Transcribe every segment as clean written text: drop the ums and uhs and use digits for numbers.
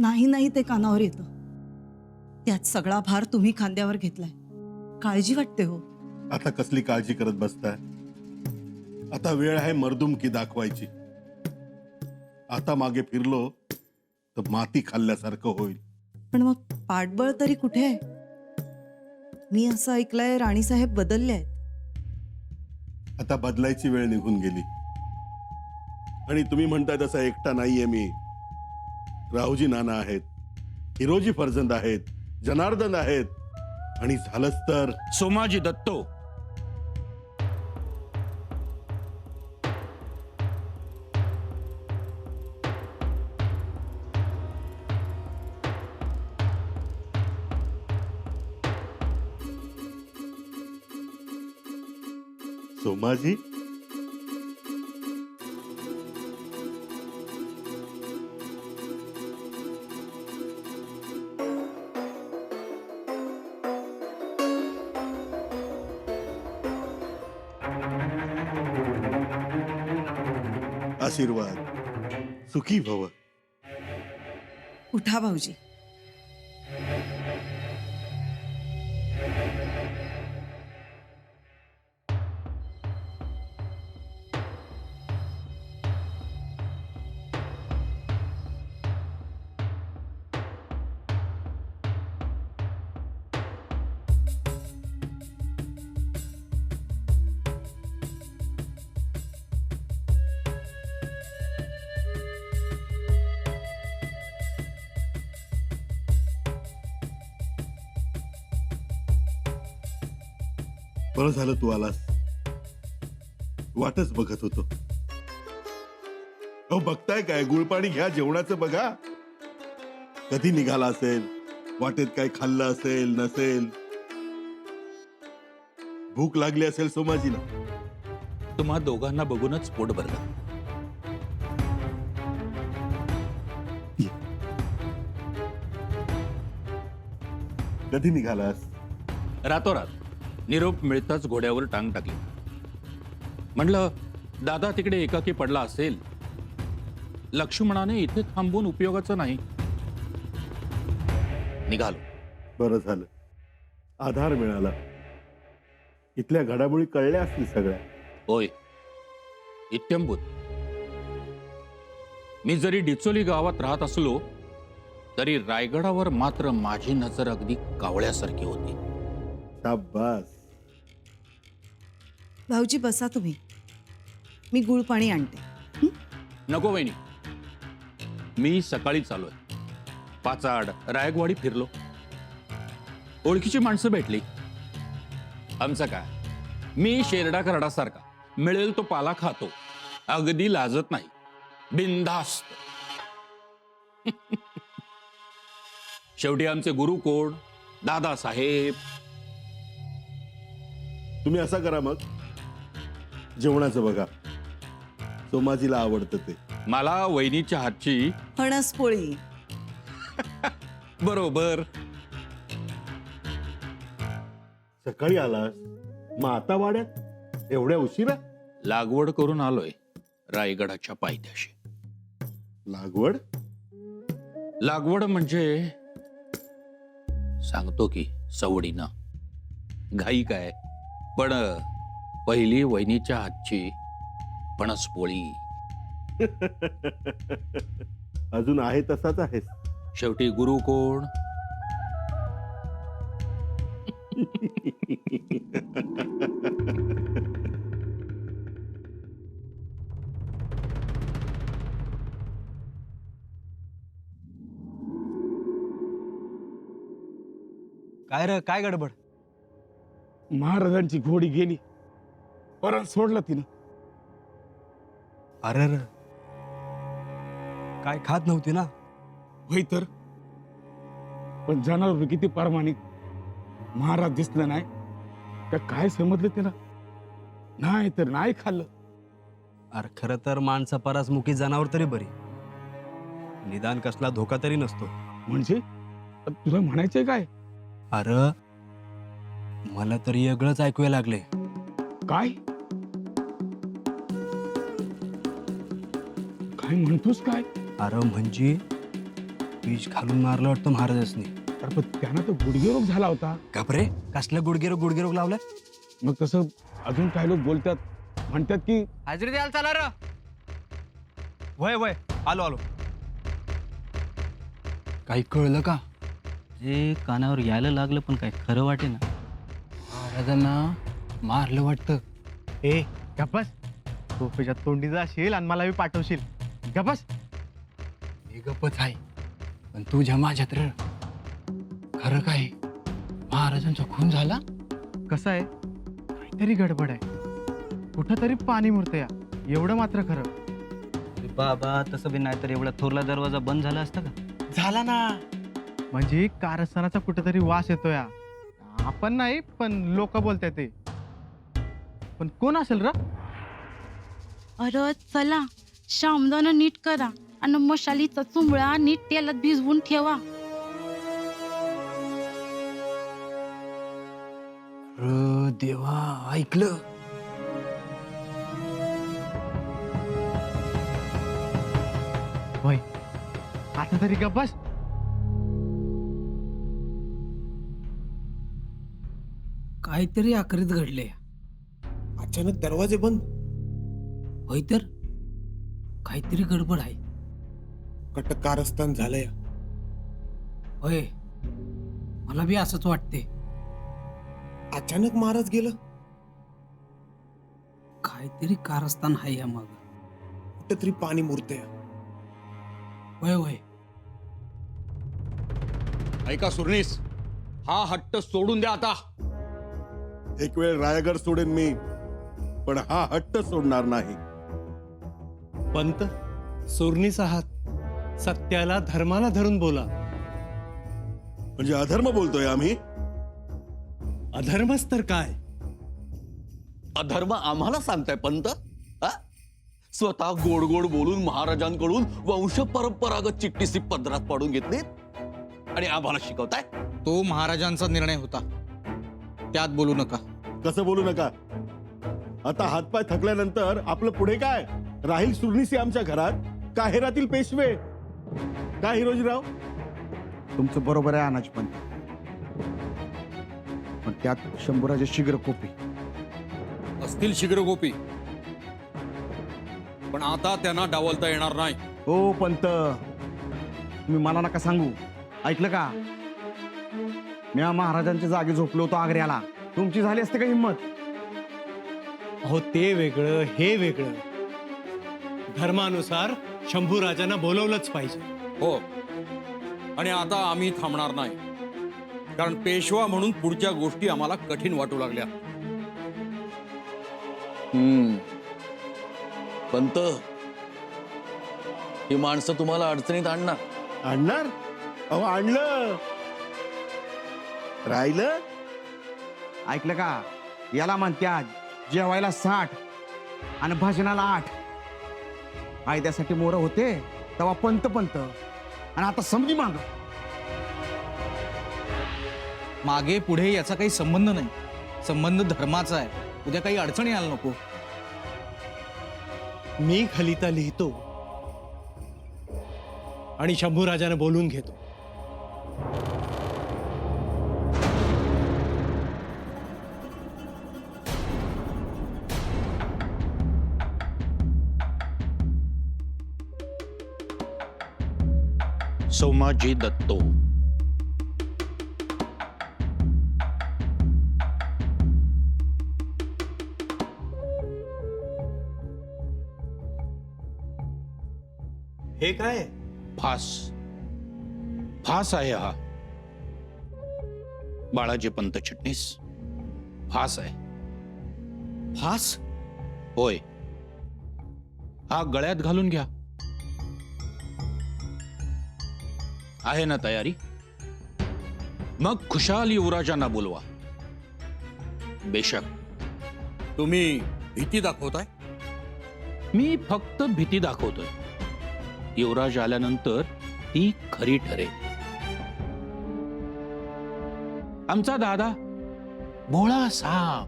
नाही नाही ते कानावर येतं. त्यात सगळा भार तुम्ही खांद्यावर घेतलाय. काळजी वाटते हो. आता कसली काळजी करत बसताय? आता वेळ आहे मर्दुमकी दाखवायची. आता मागे फिरलो तर माती खाल्ल्यासारखं होईल. पण मग पाठबळ तरी कुठे आहे? मी असं ऐकलंय राणीसाहेब बदलले आहेत. आता बदलायची वेळ निघून गेली. आणि तुम्ही म्हणताय तसा एकटा नाहीये मी. राहुजी नाना आहेत, हिरोजी फर्जंद आहेत, जनार्दन आहेत, आणि झालंच तर सोमाजी दत्तो. सोमाजी. आशीर्वाद. सुखी भव. उठा भाऊजी. बरं झालं तू आलास. वाटच बघत होतो. अहो बघताय काय? गुळपाणी घ्या, जेवणाचं बघा. कधी निघाला असेल, वाटेत काय खाल्लं असेल नसेल. भूक लागली असेल सोमाजीला. तुम्हा दोघांना बघूनच पोट भरलं. कधी निघालास? रातोरात निरोप मिळताच घोड्यावर टांग टाकली. म्हणलं दादा तिकडे एकाकी पडला असेल. लक्ष्मणाने इथे थांबून उपयोगाचं नाही. निघालो. बरं झालं, आधार मिळाला. इथल्या घडामोडी कळल्या असतील सगळ्या. होय, इत्यंभूत. मी जरी डिचोली गावात राहत असलो तरी रायगडावर मात्र माझी नजर अगदी कावळ्यासारखी होती. शाबास. भाऊजी बसा तुम्ही. मी गुळ पाणी आणते. नको वहिनी, मी सकाळीच आलोय. पाचाड रायगवाडी फिरलो. ओळखीची माणसं भेटली. आमचं काय, मी शेरडा करडासारखा मिळेल तो पाला खातो. अगदी लाजत नाही, बिनधास्त. शेवटी आमचे गुरु कोण? दादासाहेब. तुम्ही असा करा मग, जेवणाचं बघा. सोमाजीला आवडतं ते. मला वहिनीच्या हातची फणस पोळी. बरोबर. सकाळी आलास, मग आता वाड्यात एवढ्या उशिरा? लागवड करून आलोय रायगडाच्या पायथ्याशी. लागवड? लागवड म्हणजे सांगतो की सवडीनं. घाई काय, पण पहिली वहिनीच्या हातची फणस पोळी. अजून आहे तसाच आहेस. शेवटी गुरु कोण? काय रे, काय गडबड? महाराजांची घोडी गेली, परत सोडलं तिनं. अरे रे, काय खात नव्हती ना? होय तर, पण जनावर किती प्रामाणिक. महाराज दिसलं नाही तर काय समजलं त्याला? नाही तर नाही खाल्लं. अरे खरं तर माणसा परासमुखी जनावर तरी बरी, निदान कसला धोका तरी नसतो. म्हणजे तुला म्हणायचंय काय? अरे मला तरी वेगळंच ऐकूया लागले. काय काय म्हणतोस काय? अरे म्हणजे बीज घालून मारलं वाटतं महाराजांनी. अरे पण त्यानं तर गुडघेरोग झाला होता. घाबरे कसलं गुडघेरोग लावलाय. मग तसं अजून काही लोक बोलतात, म्हणतात की हाजरी द्यायला चला र. वय आलो. काही कळलं का? जे कानावर यायला लागलं पण काय खरं वाटे ना. महाराजांना मारलं वाटतं. ए गप्पस, तोफेच्या तोंडी जाशील आणि मला बी पाठवशील. गप्पस. मी गप्पच आहे, पण तुझ्या माझ्यात र. खरं काय महाराजांचा खून झाला? कसं आहे, काहीतरी गडबड आहे. कुठं तरी पाणी मुरतं या, एवढं मात्र खरं. अरे बाबा, तसं बी नाही तर एवढा थोरला दरवाजा बंद झाला असता का? झाला ना. म्हणजे कारस्थानाचा कुठेतरी वास येतो या. आपण नाही, पण लोक बोलतात ते. पण कोण असेल र? अरे चला, शामदाना नीट करा आणि मशालीचा चुंबळा नीट तेलात भिजवून ठेवा. देवा, ऐकलं. होय, आता तरी गप्पस. काहीतरी आखरीत घडले. अचानक दरवाजे बंद. होय तर काहीतरी गडबड आहे. कटक कारस्थान झालंय. होय, मला बी असंच वाटते. अचानक महाराज गेलं. काहीतरी कारस्थान आहे या माग. कुठेतरी पाणी मुरतंय. होय. ऐका सुरनीस, हा हट्ट सोडून द्या आता. एक वेळ रायगड सोडेन मी, पण हा हट्ट सोडणार नाही. पंत, सुरनीस आहात. सत्याला धर्माला धरून बोला. म्हणजे अधर्म बोलतोय आम्ही? अधर्मच तर काय. अधर्म आम्हाला सांगताय पंत? स्वतः गोड गोड बोलून महाराजांकडून वंश परंपरागत चिट्टीसी पदरात पाडून घेतली आणि आम्हाला शिकवताय. तो महाराजांचा निर्णय होता, त्यात बोलू नका. कसं बोलू नका? आता हातपाय थकल्यानंतर आपलं पुढे काय राहील? सुरनीसी आमच्या घरात काहेरातील पेशवे. काय हिरोजीराव? तुमचं बरोबर आहे अनाज, पण त्यात शंभूराजे शीघ्र कोपी असतील शीघ्रगोपी, पण आता त्यांना डावलता येणार नाही. हो पंत, तुम्ही मला नका सांगू. ऐकलं का? मी महाराजांच्या जागी झोपलो होतो आग्र्याला. तुमची झाली असते का हिंमत? अहो, ते वेगळं, हे वेगळं. धर्मानुसार शंभूराजांना बोलवलंच पाहिजे. हो, आणि आता आम्ही थांबणार नाही, कारण पेशवा म्हणून पुढच्या गोष्टी आम्हाला कठीण वाटू लागल्या. पंत, ही माणसं तुम्हाला अडचणीत आणणार. आणणार? अहो आणलं. राहिलं? ऐकलं का? याला म्हणत्यात जेवायला 60 आणि भाजनाला 8. कायद्यासाठी मोर होते तेव्हा पंत आणि आता समजी माग. मागे पुढे याचा काही संबंध नाही. संबंध धर्माचा आहे. उद्या काही अडचणी यायला नको. मी खलिता लिहितो आणि शंभूराजाने बोलून घेतो. सोमाजी दत्तो. हे काय? फास आहे हा. बाळाजी पंत चिटणीस, फास आहे. फास? होय, हा गळ्यात घालून घ्या. आहे ना तयारी? मग खुशाल युवराजांना बोलवा. बेशक. तुम्ही भीती दाखवताय? मी फक्त भीती दाखवतोय. युवराज आल्यानंतर ती खरी ठरेल. आमचा दादा भोळा साप,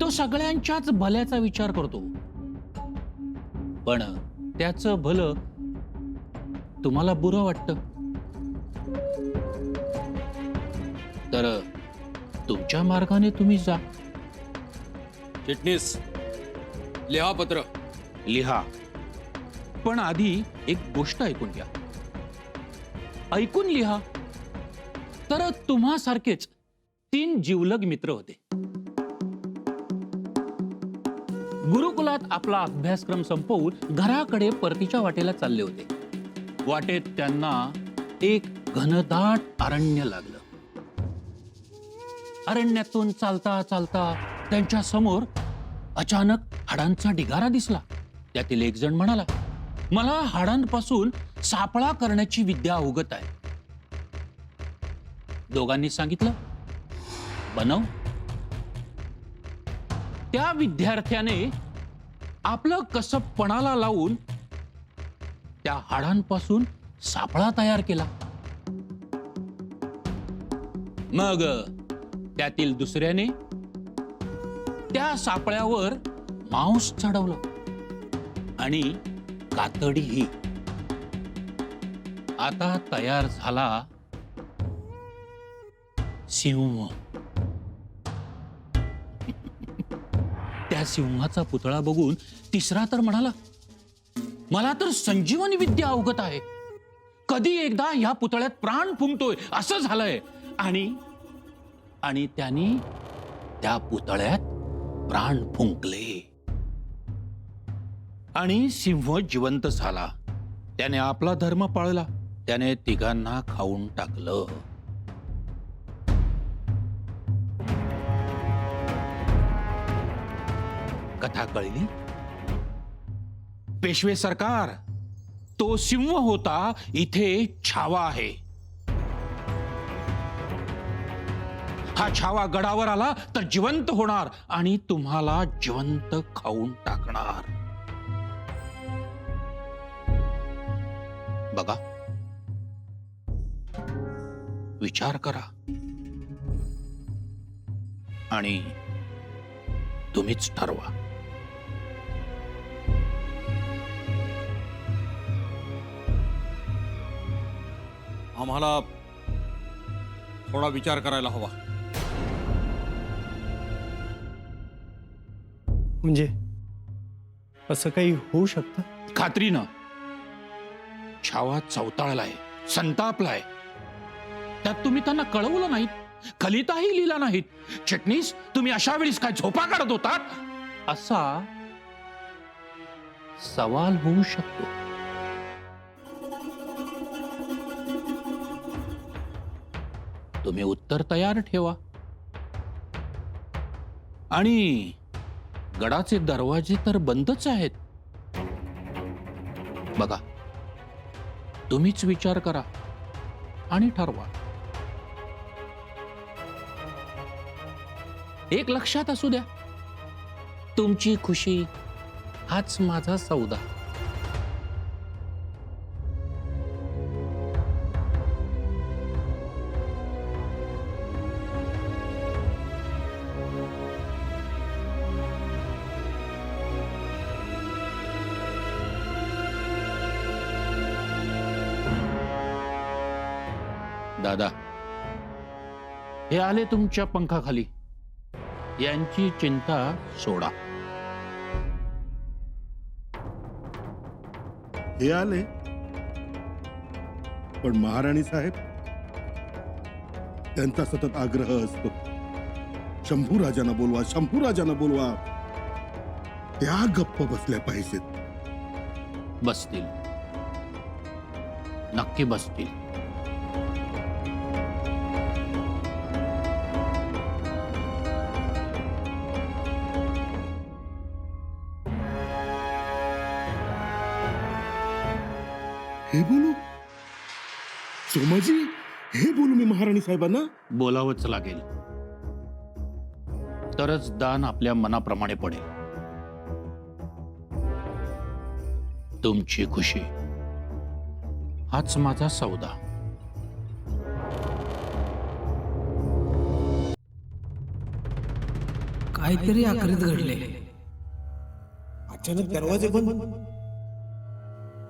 तो सगळ्यांच्याच भल्याचा विचार करतो, पण त्याचं भलं तुम्हाला बुरं वाटतं तर तुमच्या मार्गाने तुम्ही जा. चिटणीस लिहा पत्र. लिहा, पण आधी एक गोष्ट ऐकून घ्या. ऐकून लिहा. तर तुम्हासारखेच 3 जिवलग मित्र होते. गुरुकुलात आपला अभ्यासक्रम संपवून घराकडे परतीच्या वाटेला चालले होते. वाटेत त्यांना एक घनदाट अरण्य लागलं. अरण्यातून चालता चालता त्यांच्या समोर अचानक हाडांचा ढिगारा दिसला. त्यातील एक जण म्हणाला, मला हाडांपासून सापळा करण्याची विद्या अवगत आहे. दोघांनी सांगितलं, बनव. त्या विद्यार्थ्याने आपलं कसब पणाला लावून त्या हाडांपासून सापळा तयार केला. मग त्यातील दुसऱ्याने त्या सापळ्यावर मांस चढवलं आणि कातडीही. आता तयार झाला सिंह. त्या सिंहाचा पुतळा बघून तिसरा तर म्हणाला, मला तर संजीवनी विद्या अवगत आहे. कधी एकदा ह्या पुतळ्यात प्राण फुंकतोय असं झालंय. आणि त्यांनी त्या पुतळ्यात प्राण फुंकले आणि सिंह जिवंत झाला. त्याने आपला धर्म पाळला. त्याने तिघांना खाऊन टाकलं. कथा कळली? पेशवे सरकार, तो सिंह होता, इथे छावा आहे. हा छावा गडावर आला तर जिवंत होणार आणि तुम्हाला जिवंत खाऊन टाकणार. बघा, विचार करा आणि तुम्हीच ठरवा. आम्हाला थोडा विचार करायला हवा. म्हणजे असं काही होऊ शकतं? खात्रीनं छावा चवताळलाय, संतापलाय. त्यात तुम्ही त्यांना कळवलं नाहीत, कलिताही लिहिला नाहीत. चिटणीस, तुम्ही अशा वेळीस काय झोपा काढत होतात असा सवाल होऊ शकतो. तुम्ही उत्तर तयार ठेवा. आणि गडाचे दरवाजे तर बंदच आहेत. बघा, तुम्हीच विचार करा आणि ठरवा. एक लक्षात असू द्या, तुमची खुशी हाच माझा सौदा. दादा, हे आले तुमच्या पंखाखाली. यांची चिंता सोडा. हे आले, पण महाराणी साहेब, त्यांचा सतत आग्रह असतो, शंभू राजांना बोलवा, शंभू राजांना बोलवा. त्या गप्प बसल्या पाहिजेत. बसतील, नक्की बसतील. हे बोलू सोमाजी, हे बोलू मी महाराणी साहेबांना? बोलावंच लागेल, तरच दान आपल्या मनाप्रमाणे पडेल. तुमची खुशी हाच माझा सौदा. काहीतरी आखरीत घडले. अचानक दरवाजे बंद,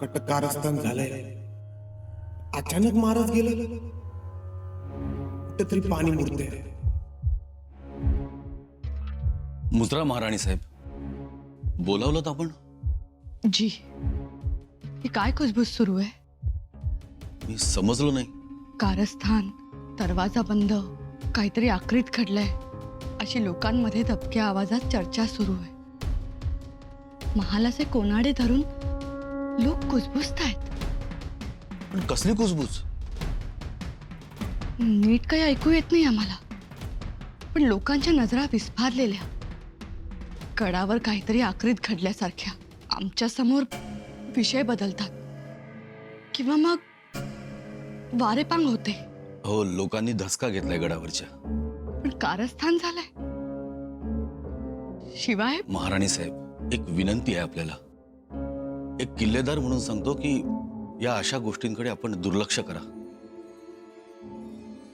कटकारस्थान झालंय. अचानक मारत गेलं. कुठेतरी पाणी मुरते. मुद्रा महाराणी साहेब, बोलावलं आपण? जी, ही काय कुजबूज सुरू आहे? मी समजलो नाही. कारस्थान, दरवाजा बंद, काहीतरी आक्रीत घडलंय अशी लोकांमध्ये दबक्या आवाजात चर्चा सुरू आहे. महालाचे कोनाडे धरून लोक कुजबुजतायत. पण कसली कुजबूज? नीट काही ऐकू येत नाही आम्हाला, पण लोकांच्या नजरा विस्फारलेल्या. गडावर काहीतरी आक्रीत घडल्यासारख्या आमच्या समोर विषय बदलतात किंवा मग वारेपांग होते. हो, लोकांनी धसका घेतलाय गडावरच्या. पण कारस्थान झालंय. शिवाय महाराणी साहेब, एक विनंती आहे आपल्याला. एक किल्लेदार म्हणून सांगतो की या अशा गोष्टींकडे आपण दुर्लक्ष करा.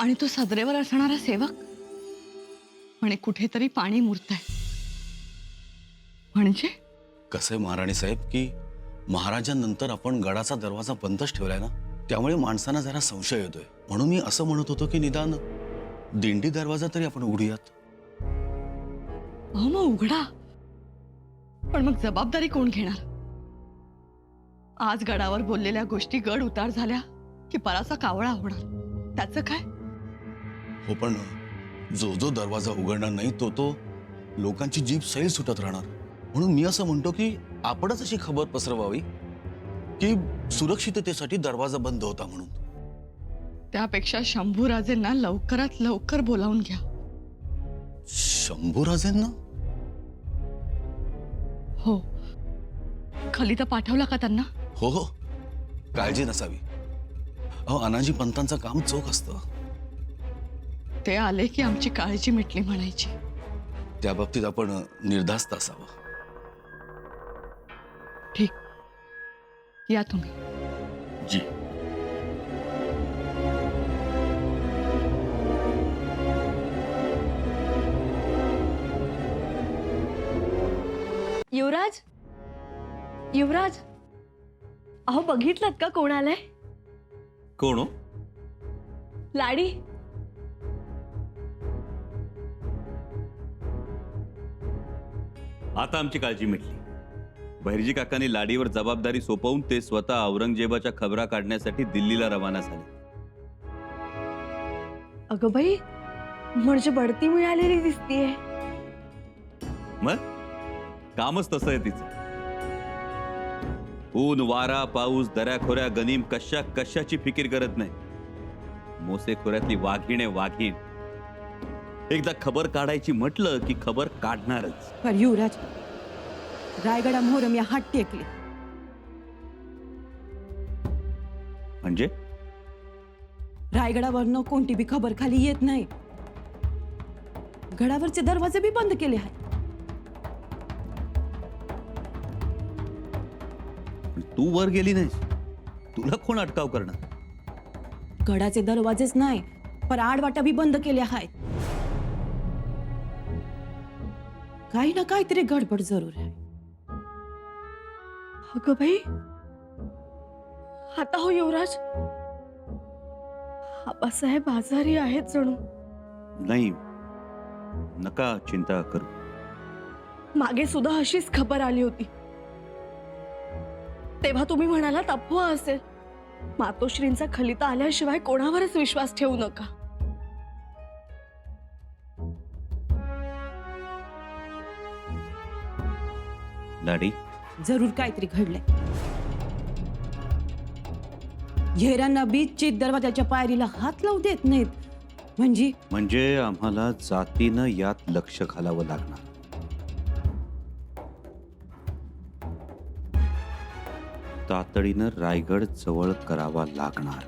आणि तो सदरेवर असणारा सेवक म्हणे कुठेतरी पाणी मुरतंय. म्हणजे कसं आहे महाराणी साहेब की महाराजांनंतर आपण गडाचा दरवाजा बंदच ठेवलाय ना, त्यामुळे माणसांना जरा संशय येतोय. म्हणून मी असं म्हणत होतो की निदान दिंडी दरवाजा तरी आपण उघडूयात. अहो मग उघडा, पण मग जबाबदारी कोण घेणार? आज गडावर बोललेल्या गोष्टी गड उतार झाल्या की पराचा कावळा होणार. त्याचं काय? हो, पण जो जो दरवाजा उघडणार नाही तो लोकांची जीभ सैल सुटत राहणार. म्हणून मी असं म्हणतो की आपणच अशी खबर पसरवावी की सुरक्षिततेसाठी दरवाजा बंद होता म्हणून. त्यापेक्षा शंभूराजेंना लवकरात लवकर बोलावून घ्या. शंभूराजेंना? हो, खलिता पाठवला का त्यांना? हो हो, काळजी नसावी. अहो, अनाजी पंतांचं काम चोख असतं. ते आले की आमची काळजी मिटली म्हणायची. त्या बाबतीत आपण निर्धास्त असावं. ठीक, या तुम्ही. जी. युवराज, युवराज, अहो बघितलं का कोण आलंय? कोण हो? लाडी. आता आमची काळजी मिटली. बहिर्जी काकांनी लाडीवर जबाबदारी सोपवून ते स्वतः औरंगजेबाच्या खबरा काढण्यासाठी दिल्लीला रवाना झाले. अगं बाई, म्हणजे बढती मिळालेली दिसतीये. मग कामच तसं आहे तिचं. ऊन वारा पाऊस दऱ्याखोऱ्या गनीम कशाची फिकीर करत नाही. मोसेखोऱ्यातली वाघीण आहे वाघीण. एकदा खबर काढायची म्हटलं की खबर काढणारच. पर युवराज, रायगडा मोहरम या हात टेकले. म्हणजे रायगडावरनं कोणती बी खबर खाली येत नाही. गडावरचे दरवाजे बी बंद केले आहेत. तू वर गेली नाहीस, तुला कोण अटकाव करणार? गडाचे दरवाजेच नाही, पर आडवाटा बी बंद केले आहेत. काही ना काहीतरी गडबड जरूर आहे. अगं बाई, आता हो युवराज, आबासाहेब आजारी आहेत जणू. नाही, नका चिंता करू. मागे सुद्धा अशीच खबर आली होती. तेव्हा तुम्ही म्हणालात अफवा असेल. मातोश्रींचा खलिता आल्याशिवाय कोणावरच विश्वास ठेवू नका. लाडी, जरूर काहीतरी घडलंय. येरांना बी चित दरवाजाच्या पायरीला हात लावू देत नाहीत. म्हणजे आम्हाला जातीनं यात लक्ष घालावं लागणार. तातडीनं रायगड जवळ करावा लागणार.